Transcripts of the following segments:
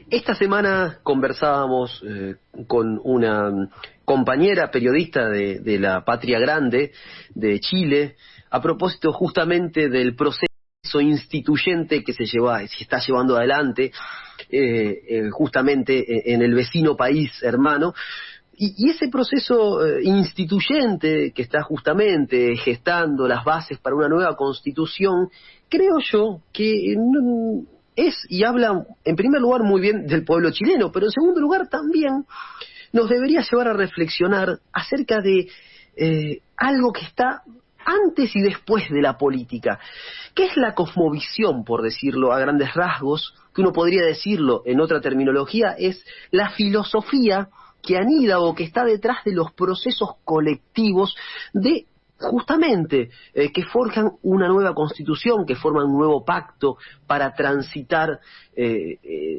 Esta semana conversábamos con una compañera periodista de la Patria Grande de Chile a propósito justamente del proceso instituyente que se está llevando adelante justamente en el vecino país hermano. Y ese proceso instituyente que está justamente gestando las bases para una nueva constitución, creo yo que y habla en primer lugar muy bien del pueblo chileno, pero en segundo lugar también nos debería llevar a reflexionar acerca de algo que está antes y después de la política, que es la cosmovisión, por decirlo a grandes rasgos, que uno podría decirlo en otra terminología, es la filosofía que anida o que está detrás de los procesos colectivos de justamente que forjan una nueva constitución, que forman un nuevo pacto para transitar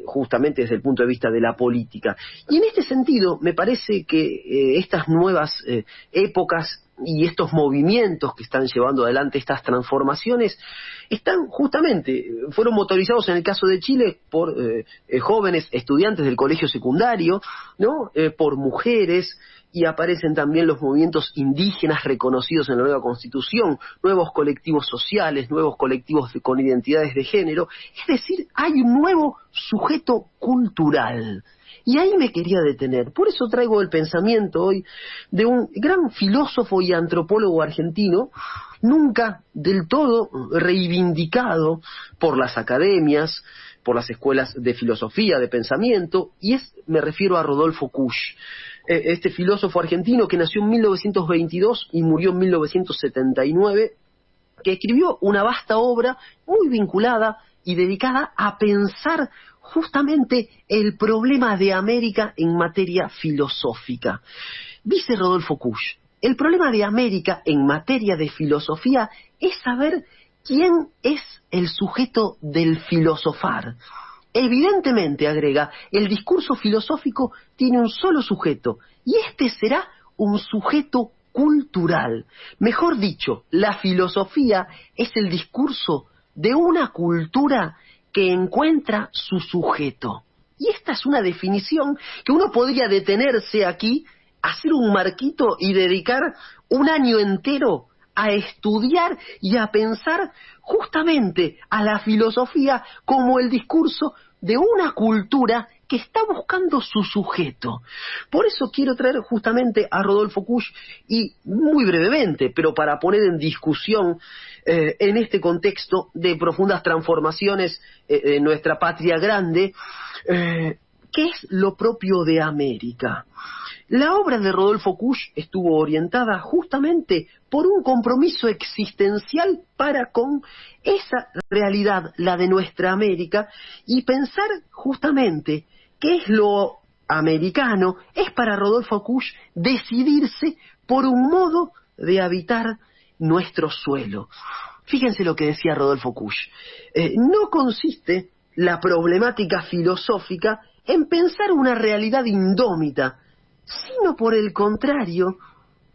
justamente desde el punto de vista de la política. Y en este sentido me parece que estas nuevas épocas y estos movimientos que están llevando adelante estas transformaciones fueron motorizados en el caso de Chile por jóvenes estudiantes del colegio secundario, ¿no? Por mujeres, y aparecen también los movimientos indígenas reconocidos en la nueva Constitución, nuevos colectivos sociales, nuevos colectivos con identidades de género, es decir, hay un nuevo sujeto cultural. Y ahí me quería detener, por eso traigo el pensamiento hoy de un gran filósofo y antropólogo argentino, nunca del todo reivindicado por las academias, por las escuelas de filosofía, de pensamiento, me refiero a Rodolfo Kusch. Este filósofo argentino que nació en 1922 y murió en 1979, que escribió una vasta obra muy vinculada y dedicada a pensar justamente el problema de América en materia filosófica. Dice Rodolfo Kusch, el problema de América en materia de filosofía es saber quién es el sujeto del filosofar. Evidentemente, agrega, el discurso filosófico tiene un solo sujeto, y este será un sujeto cultural. Mejor dicho, la filosofía es el discurso de una cultura que encuentra su sujeto. Y esta es una definición que uno podría detenerse aquí, hacer un marquito y dedicar un año entero a estudiar y a pensar justamente a la filosofía como el discurso de una cultura que está buscando su sujeto. Por eso quiero traer justamente a Rodolfo Kusch y muy brevemente, pero para poner en discusión en este contexto de profundas transformaciones en nuestra patria grande, ¿qué es lo propio de América? La obra de Rodolfo Kusch estuvo orientada justamente por un compromiso existencial para con esa realidad, la de nuestra América, y pensar justamente qué es lo americano, es para Rodolfo Kusch decidirse por un modo de habitar nuestro suelo. Fíjense lo que decía Rodolfo Kusch. No consiste la problemática filosófica en pensar una realidad indómita, sino por el contrario,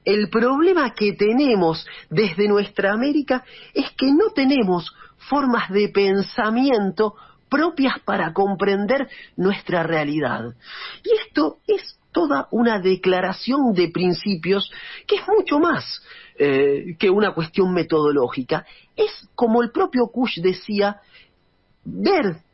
el problema que tenemos desde nuestra América es que no tenemos formas de pensamiento propias para comprender nuestra realidad. Y esto es toda una declaración de principios que es mucho más que una cuestión metodológica. Es, como el propio Kusch decía,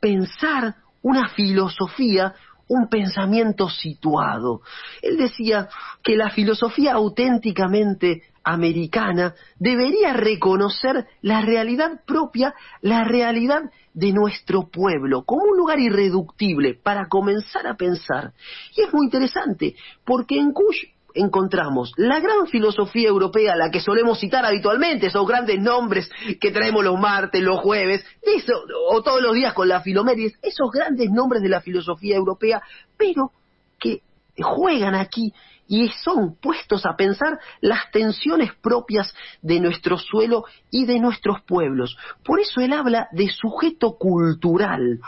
pensar una filosofía, un pensamiento situado. Él decía que la filosofía auténticamente americana debería reconocer la realidad propia, la realidad de nuestro pueblo, como un lugar irreductible para comenzar a pensar. Y es muy interesante, porque en Kusch encontramos la gran filosofía europea, la que solemos citar habitualmente, esos grandes nombres que traemos los martes, los jueves, o todos los días con la Filomérides, esos grandes nombres de la filosofía europea, pero que juegan aquí y son puestos a pensar las tensiones propias de nuestro suelo y de nuestros pueblos. Por eso él habla de sujeto cultural.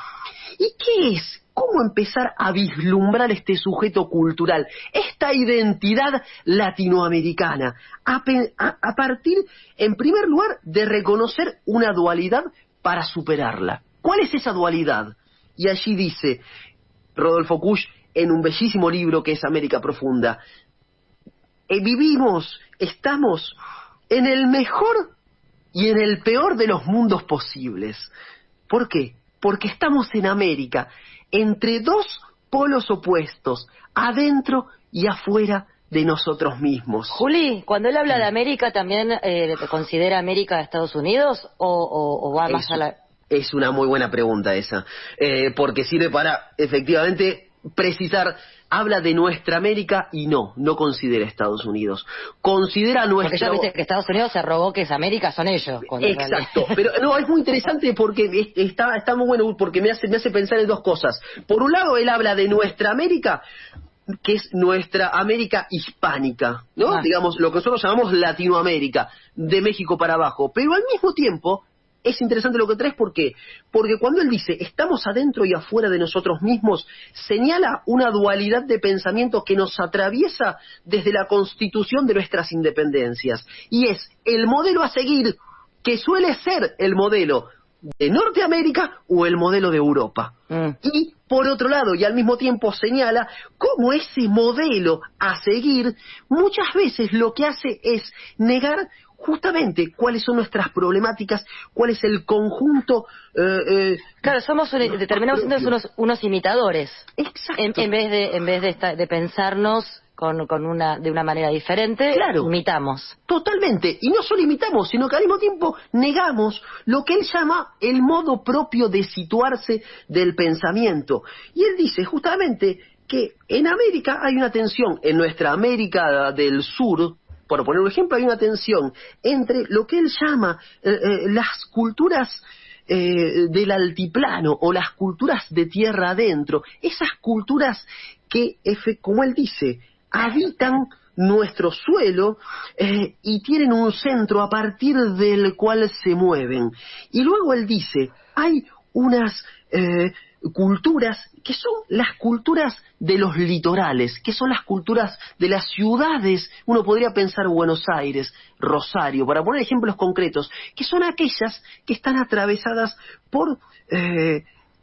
¿Y qué es? ¿Cómo empezar a vislumbrar este sujeto cultural, esta identidad latinoamericana? A partir, en primer lugar, de reconocer una dualidad para superarla. ¿Cuál es esa dualidad? Y allí dice, Rodolfo Kusch en un bellísimo libro que es América Profunda. Estamos en el mejor y en el peor de los mundos posibles. ¿Por qué? Porque estamos en América, entre dos polos opuestos, adentro y afuera de nosotros mismos. Juli, cuando él habla de América, ¿también considera América Estados Unidos o va más a la...? Es una muy buena pregunta esa, porque sirve para, efectivamente, precisar, habla de nuestra América y no considera Estados Unidos. Considera nuestra... Porque ya viste que Estados Unidos se robó que es América, son ellos. Exacto, pero no, es muy interesante porque está muy bueno, porque me hace pensar en dos cosas. Por un lado, él habla de nuestra América, que es nuestra América hispánica, ¿no? Digamos, lo que nosotros llamamos Latinoamérica, de México para abajo, pero al mismo tiempo... Es interesante lo que traes, ¿por qué? Porque cuando él dice, estamos adentro y afuera de nosotros mismos, señala una dualidad de pensamiento que nos atraviesa desde la constitución de nuestras independencias. Y es el modelo a seguir, que suele ser el modelo de Norteamérica o el modelo de Europa. Y, por otro lado, y al mismo tiempo señala cómo ese modelo a seguir muchas veces lo que hace es negar justamente cuáles son nuestras problemáticas, cuál es el conjunto... Claro, terminamos siendo unos imitadores. Exacto. En vez de pensarnos de una manera diferente, claro, imitamos. Totalmente. Y no solo imitamos, sino que al mismo tiempo negamos lo que él llama el modo propio de situarse del pensamiento. Y él dice justamente que en América hay una tensión, en nuestra América del Sur, por poner un ejemplo, hay una tensión entre lo que él llama las culturas del altiplano o las culturas de tierra adentro, esas culturas que, como él dice, habitan nuestro suelo y tienen un centro a partir del cual se mueven. Y luego él dice, hay unas culturas que son las culturas de los litorales, que son las culturas de las ciudades, uno podría pensar Buenos Aires, Rosario, para poner ejemplos concretos, que son aquellas que están atravesadas por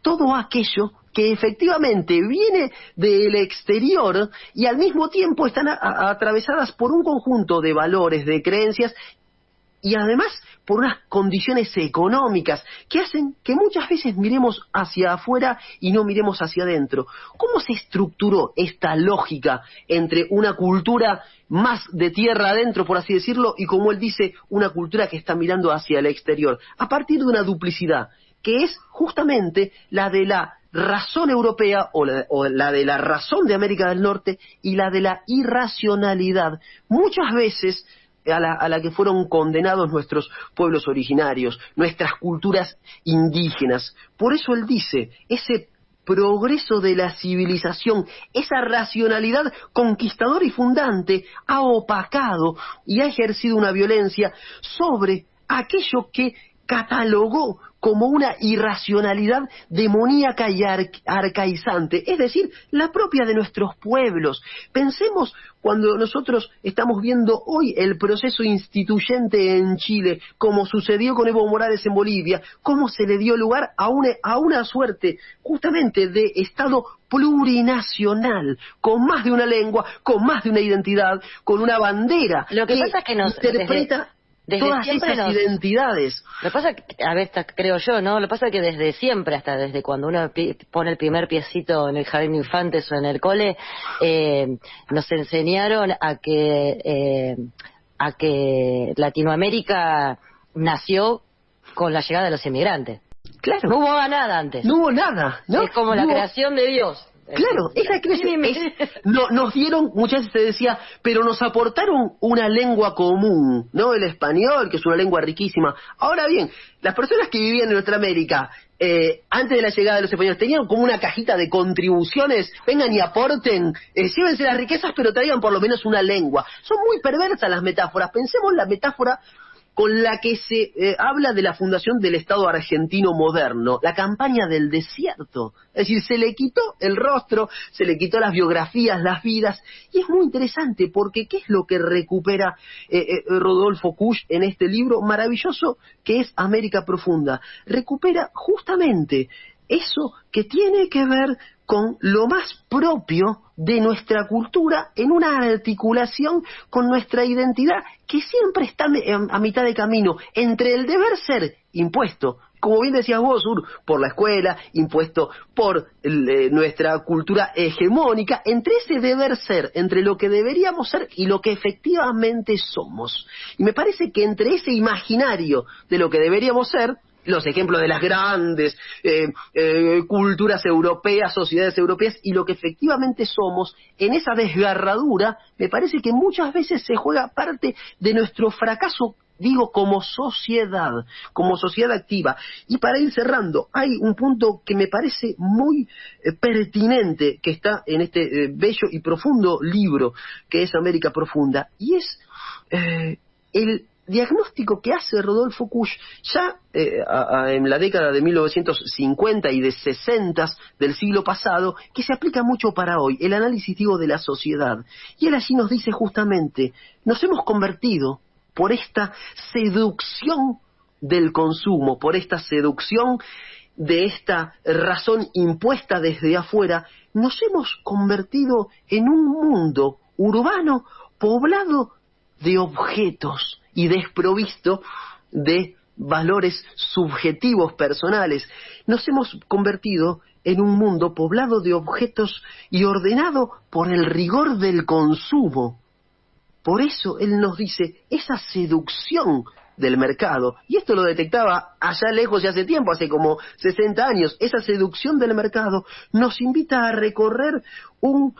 todo aquello que efectivamente viene del exterior y al mismo tiempo están atravesadas por un conjunto de valores, de creencias y además por unas condiciones económicas que hacen que muchas veces miremos hacia afuera y no miremos hacia adentro. ¿Cómo se estructuró esta lógica entre una cultura más de tierra adentro, por así decirlo, y como él dice, una cultura que está mirando hacia el exterior? A partir de una duplicidad, que es justamente la de la razón europea o la de la razón de América del Norte y la de la irracionalidad. Muchas veces a la que fueron condenados nuestros pueblos originarios, nuestras culturas indígenas. Por eso él dice, ese progreso de la civilización, esa racionalidad conquistadora y fundante ha opacado y ha ejercido una violencia sobre aquello que catalogó como una irracionalidad demoníaca y arcaizante, es decir, la propia de nuestros pueblos. Pensemos cuando nosotros estamos viendo hoy el proceso instituyente en Chile, como sucedió con Evo Morales en Bolivia, cómo se le dio lugar a una suerte justamente de Estado plurinacional, con más de una lengua, con más de una identidad, con una bandera. Lo que pasa es que nos interpreta desde todas esas identidades. Lo que pasa, a ver, creo yo, ¿no? Lo que pasa es que desde siempre, hasta desde cuando uno pone el primer piecito en el jardín de infantes o en el cole, nos enseñaron a que Latinoamérica nació con la llegada de los inmigrantes. Claro. No hubo nada antes. No hubo nada, ¿no? Es como la creación de Dios. Claro, esa creación nos dieron, muchas veces se decía, pero nos aportaron una lengua común, ¿no? El español, que es una lengua riquísima. Ahora bien, las personas que vivían en Norteamérica, antes de la llegada de los españoles, tenían como una cajita de contribuciones, vengan y aporten, llévense las riquezas, pero traigan por lo menos una lengua. Son muy perversas las metáforas. Pensemos en la metáfora con la que se habla de la fundación del Estado argentino moderno, la campaña del desierto. Es decir, se le quitó el rostro, se le quitó las biografías, las vidas, y es muy interesante porque ¿qué es lo que recupera Rodolfo Kusch en este libro maravilloso que es América Profunda? Recupera justamente eso que tiene que ver con lo más propio de nuestra cultura en una articulación con nuestra identidad que siempre está a mitad de camino entre el deber ser impuesto, como bien decías vos, Ur, por la escuela, impuesto por nuestra cultura hegemónica, entre ese deber ser, entre lo que deberíamos ser y lo que efectivamente somos. Y me parece que entre ese imaginario de lo que deberíamos ser, los ejemplos de las grandes culturas europeas, sociedades europeas, y lo que efectivamente somos, en esa desgarradura, me parece que muchas veces se juega parte de nuestro fracaso, digo, como sociedad activa. Y para ir cerrando, hay un punto que me parece muy pertinente, que está en este bello y profundo libro, que es América Profunda, y es el diagnóstico que hace Rodolfo Kusch ya en la década de 1950 y de 60 del siglo pasado, que se aplica mucho para hoy, el análisis, digo, de la sociedad. Y él allí nos dice justamente, nos hemos convertido por esta seducción del consumo, por esta seducción de esta razón impuesta desde afuera, nos hemos convertido en un mundo urbano poblado de objetos y desprovisto de valores subjetivos personales. Nos hemos convertido en un mundo poblado de objetos y ordenado por el rigor del consumo. Por eso él nos dice, esa seducción del mercado, y esto lo detectaba allá lejos y hace tiempo, hace como 60 años, esa seducción del mercado nos invita a recorrer un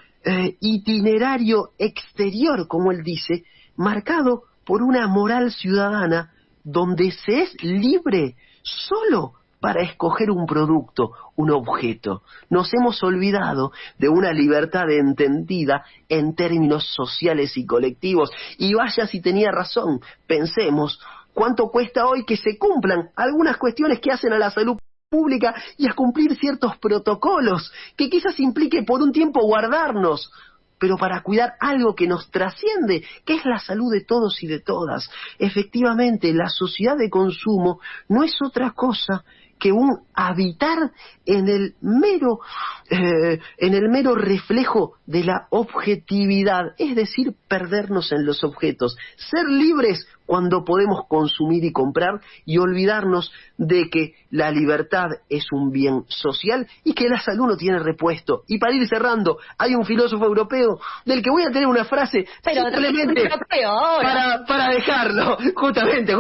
itinerario exterior, como él dice, marcado por una moral ciudadana donde se es libre solo para escoger un producto, un objeto. Nos hemos olvidado de una libertad entendida en términos sociales y colectivos. Y vaya si tenía razón, pensemos cuánto cuesta hoy que se cumplan algunas cuestiones que hacen a la salud pública y a cumplir ciertos protocolos que quizás implique por un tiempo guardarnos, pero para cuidar algo que nos trasciende, que es la salud de todos y de todas. Efectivamente, la sociedad de consumo no es otra cosa que un habitar en el mero reflejo de la objetividad, es decir, perdernos en los objetos, ser libres cuando podemos consumir y comprar y olvidarnos de que la libertad es un bien social y que la salud no tiene repuesto. Y para ir cerrando, hay un filósofo europeo del que voy a tener una frase simplemente para dejarlo, justamente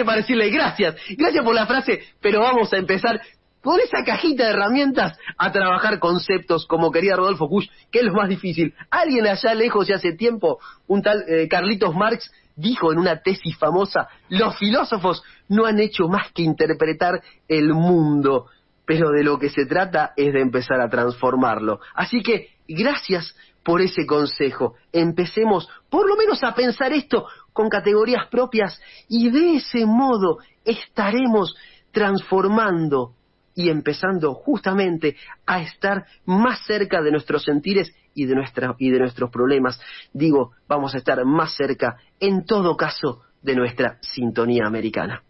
para decirle gracias por la frase, pero vamos a empezar con esa cajita de herramientas a trabajar conceptos como quería Rodolfo Kusch, que es lo más difícil. Alguien allá lejos y hace tiempo, un tal Carlitos Marx, dijo en una tesis famosa, los filósofos no han hecho más que interpretar el mundo, pero de lo que se trata es de empezar a transformarlo. Así que, gracias por ese consejo. Empecemos por lo menos a pensar esto con categorías propias y de ese modo estaremos transformando y empezando justamente a estar más cerca de nuestros sentires y de nuestros problemas. Digo, vamos a estar más cerca, en todo caso, de nuestra sintonía americana.